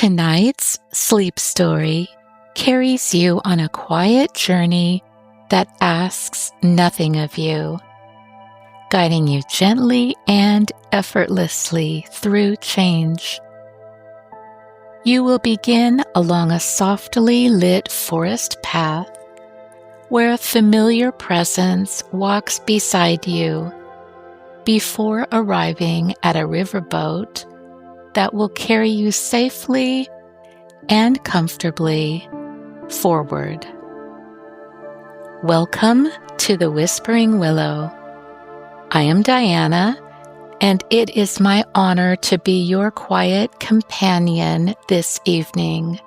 Tonight's sleep story carries you on a quiet journey that asks nothing of you, guiding you gently and effortlessly through change. You will begin along a softly lit forest path where a familiar presence walks beside you before arriving at a riverboat that will carry you safely and comfortably forward. Welcome to the Whispering Willow. I am Diana, and it is my honor to be your quiet companion this evening.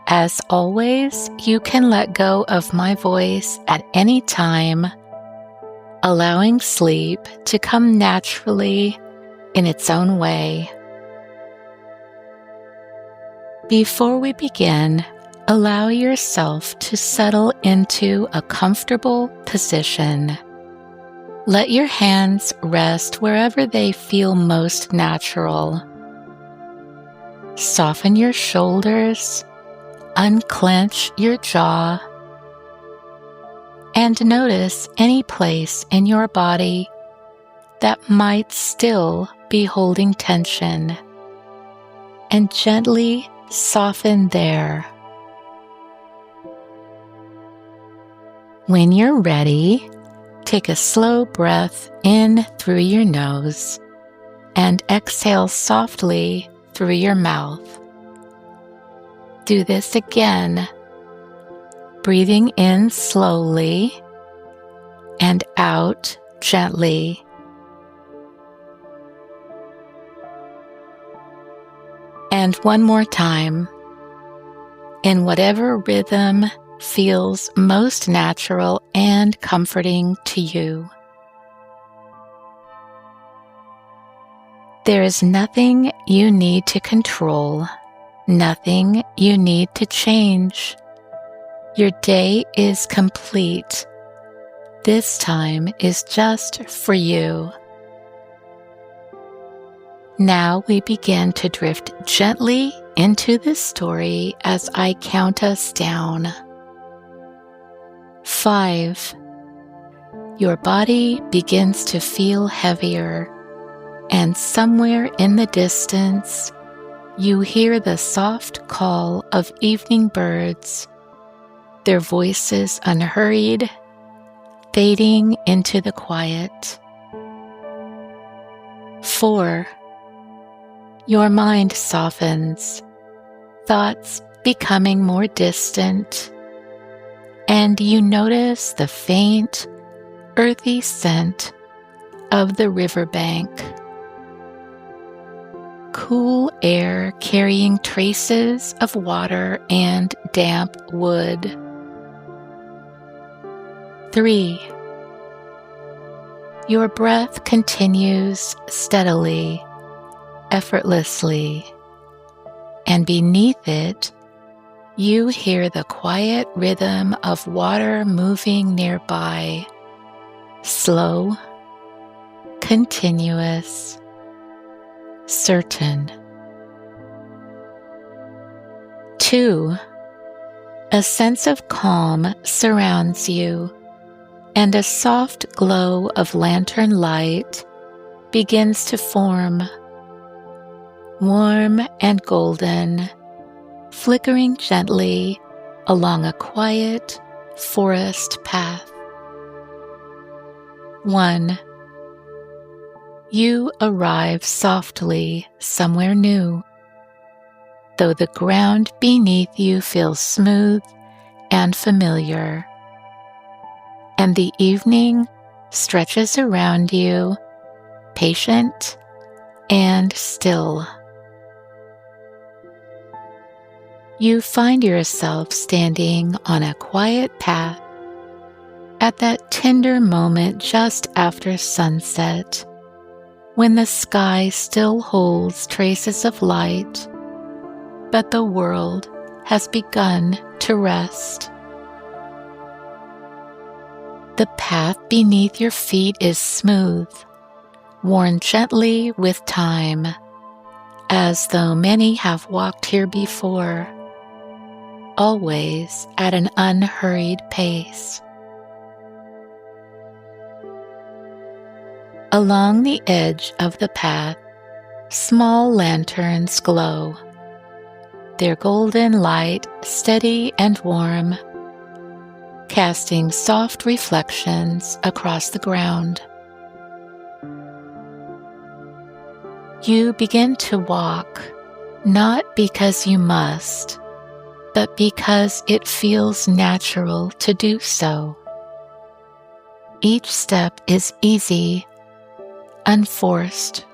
As always, you can let go of my voice at any time, allowing sleep to come naturally in its own way. Before we begin, allow yourself to settle into a comfortable position. Let your hands rest wherever they feel most natural. Soften your shoulders, unclench your jaw, and notice any place in your body that might still be holding tension, and gently soften there. When you're ready, take a slow breath in through your nose and exhale softly through your mouth. Do this again, breathing in slowly and out gently. And one more time, in whatever rhythm feels most natural and comforting to you. There is nothing you need to control, nothing you need to change. Your day is complete. This time is just for you. Now we begin to drift gently into this story as I count us down. 5. Your body begins to feel heavier, and somewhere in the distance, you hear the soft call of evening birds, their voices unhurried, fading into the quiet. 4. Your mind softens, thoughts becoming more distant, and you notice the faint, earthy scent of the riverbank. Cool air carrying traces of water and damp wood. 3. Your breath continues steadily, effortlessly, and beneath it, you hear the quiet rhythm of water moving nearby, slow, continuous, certain. 2. A sense of calm surrounds you, and a soft glow of lantern light begins to form, warm and golden, flickering gently along a quiet forest path. 1. You arrive softly somewhere new, though the ground beneath you feels smooth and familiar, and the evening stretches around you, patient and still. You find yourself standing on a quiet path at that tender moment just after sunset, when the sky still holds traces of light, but the world has begun to rest. The path beneath your feet is smooth, worn gently with time, as though many have walked here before, always at an unhurried pace. Along the edge of the path, small lanterns glow, their golden light steady and warm, casting soft reflections across the ground. You begin to walk, not because you must, but because it feels natural to do so. Each step is easy, unforced,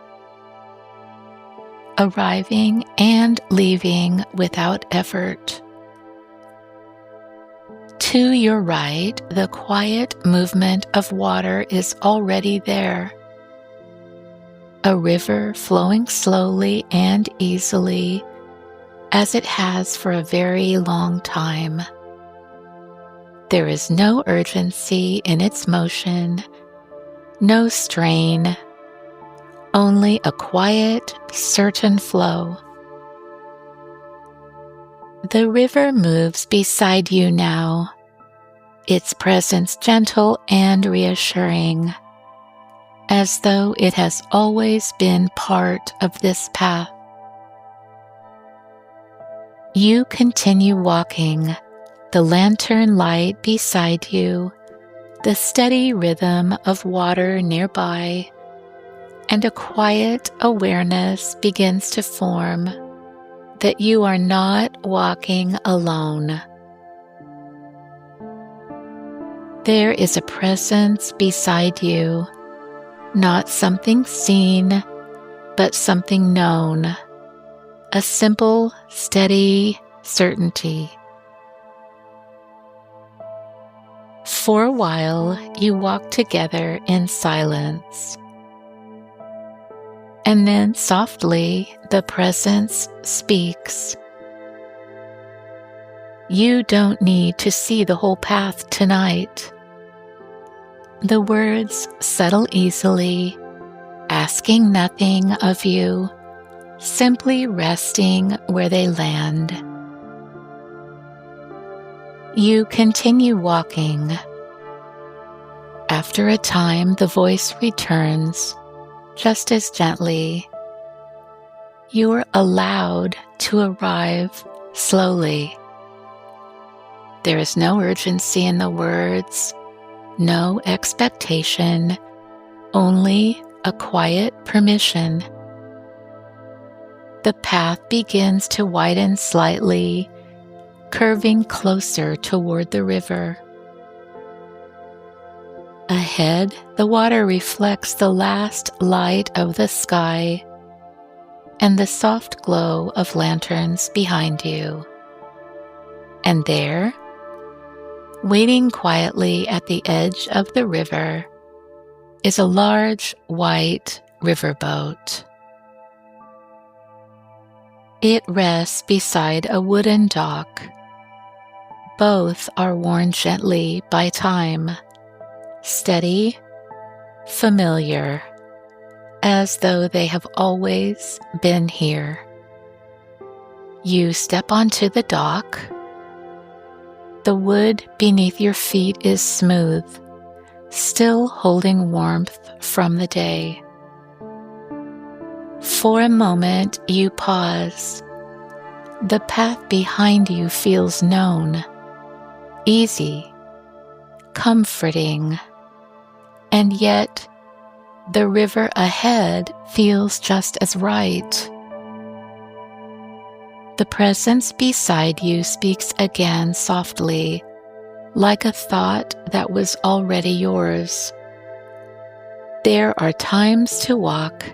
arriving and leaving without effort. To your right, the quiet movement of water is already there. A river flowing slowly and easily, as it has for a very long time. There is no urgency in its motion, no strain, only a quiet, certain flow. The river moves beside you now, its presence gentle and reassuring, as though it has always been part of this path. You continue walking, the lantern light beside you, the steady rhythm of water nearby, and a quiet awareness begins to form that you are not walking alone. There is a presence beside you, not something seen, but something known, a simple, steady certainty. For a while, you walk together in silence. And then softly, the presence speaks. You don't need to see the whole path tonight. The words settle easily, asking nothing of you, simply resting where they land. You continue walking. After a time, the voice returns, just as gently. You are allowed to arrive slowly. There is no urgency in the words, no expectation, only a quiet permission. The path begins to widen slightly, curving closer toward the river. Ahead, the water reflects the last light of the sky and the soft glow of lanterns behind you. And there, waiting quietly at the edge of the river, is a large white riverboat. It rests beside a wooden dock. Both are worn gently by time, steady, familiar, as though they have always been here. You step onto the dock. The wood beneath your feet is smooth, still holding warmth from the day. For a moment, you pause. The path behind you feels known, easy, comforting, and yet the river ahead feels just as right. The presence beside you speaks again softly, like a thought that was already yours. There are times to walk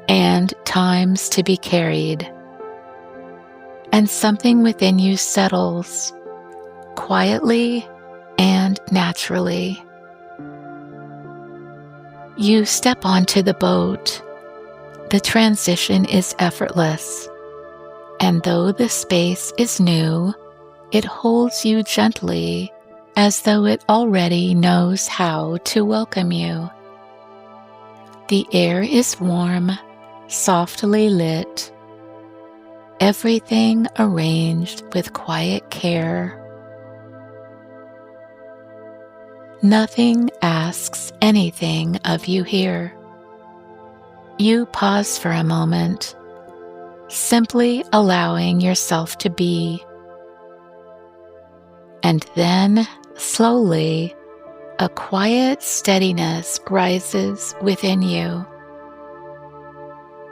and times to be carried, and something within you settles, quietly and naturally. You step onto the boat. The transition is effortless, and though the space is new, it holds you gently, as though it already knows how to welcome you. The air is warm, softly lit, everything arranged with quiet care. Nothing asks anything of you here. You pause for a moment, simply allowing yourself to be. And then, slowly, a quiet steadiness rises within you.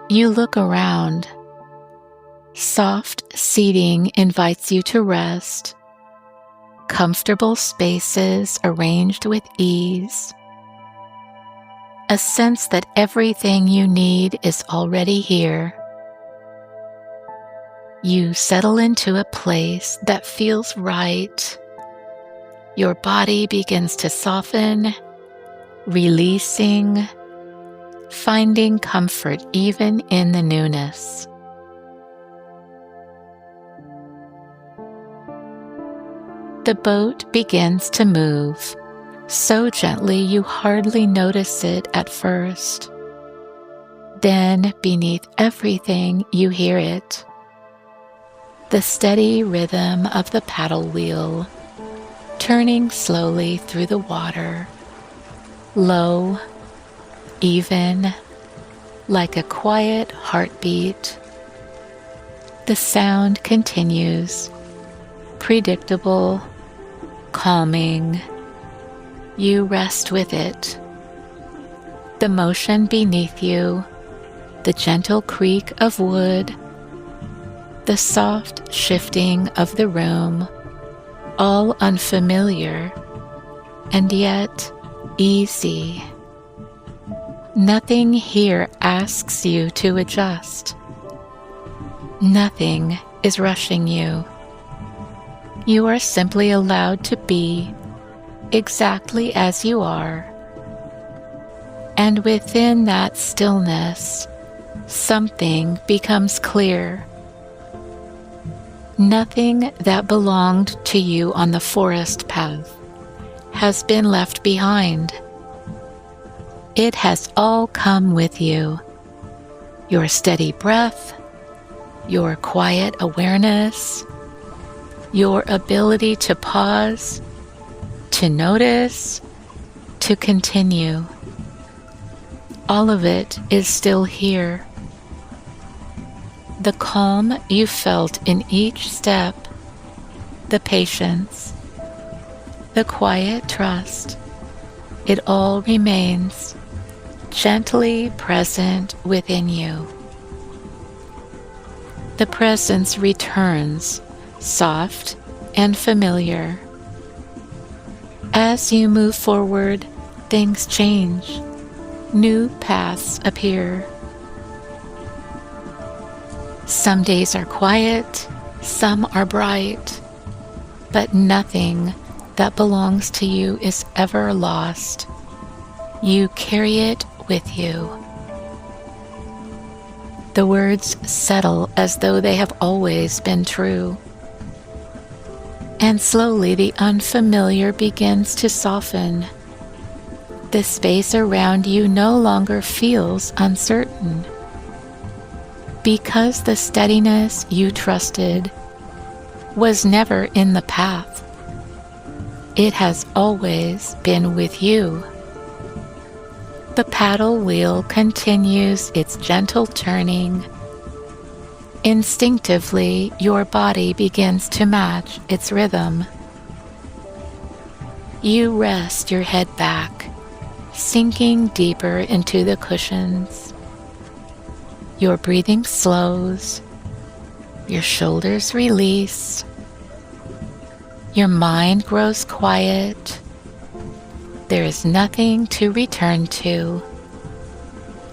You look around. Soft seating invites you to rest. Comfortable spaces arranged with ease. A sense that everything you need is already here. You settle into a place that feels right. Your body begins to soften, releasing, finding comfort even in the newness. The boat begins to move, so gently you hardly notice it at first. Then, beneath everything, you hear it. The steady rhythm of the paddle wheel, turning slowly through the water, low, even, like a quiet heartbeat. The sound continues, predictable, calming. You rest with it. The motion beneath you, the gentle creak of wood, the soft shifting of the room, all unfamiliar and yet easy. Nothing here asks you to adjust. Nothing is rushing you. You are simply allowed to be exactly as you are. And within that stillness, something becomes clear. Nothing that belonged to you on the forest path has been left behind. It has all come with you. Your steady breath, your quiet awareness, your ability to pause, to notice, to continue. All of it is still here. The calm you felt in each step, the patience, the quiet trust, it all remains gently present within you. The presence returns, soft and familiar. As you move forward, things change. New paths appear. Some days are quiet, some are bright, but nothing that belongs to you is ever lost. You carry it with you. The words settle as though they have always been true. And slowly the unfamiliar begins to soften. The space around you no longer feels uncertain. Because the steadiness you trusted was never in the path. It has always been with you. The paddle wheel continues its gentle turning. Instinctively, your body begins to match its rhythm. You rest your head back, sinking deeper into the cushions. Your breathing slows, your shoulders release, your mind grows quiet. There is nothing to return to,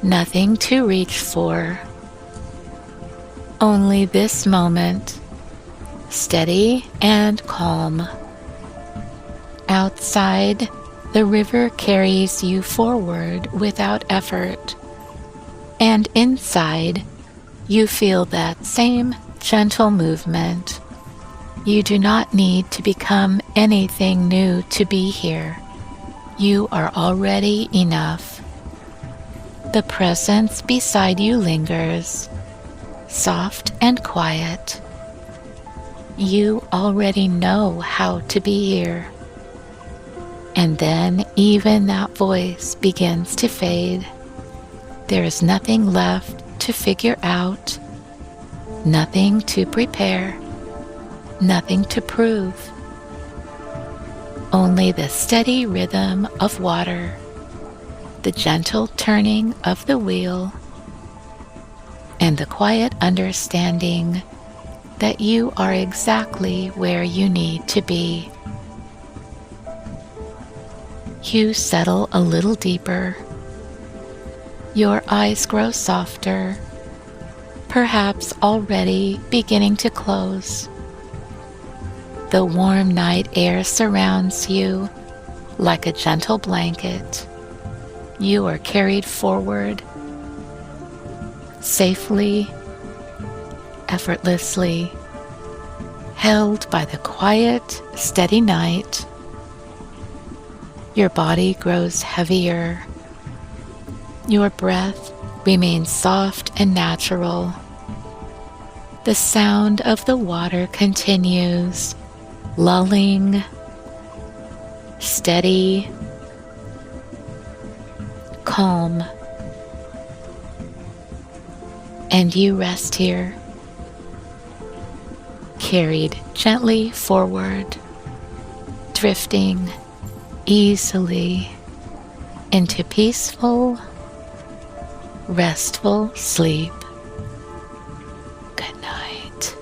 nothing to reach for. Only this moment, steady and calm. Outside, the river carries you forward without effort. And inside, you feel that same gentle movement. You do not need to become anything new to be here. You are already enough. The presence beside you lingers, soft and quiet. You already know how to be here. And then even that voice begins to fade. There is nothing left to figure out, nothing to prepare, nothing to prove. Only the steady rhythm of water, the gentle turning of the wheel, and the quiet understanding that you are exactly where you need to be. You settle a little deeper. Your eyes grow softer, perhaps already beginning to close. The warm night air surrounds you like a gentle blanket. You are carried forward, safely, effortlessly, held by the quiet, steady night. Your body grows heavier. Your breath remains soft and natural. The sound of the water continues, lulling, steady, calm. And you rest here, carried gently forward, drifting easily into peaceful, restful sleep. Good night.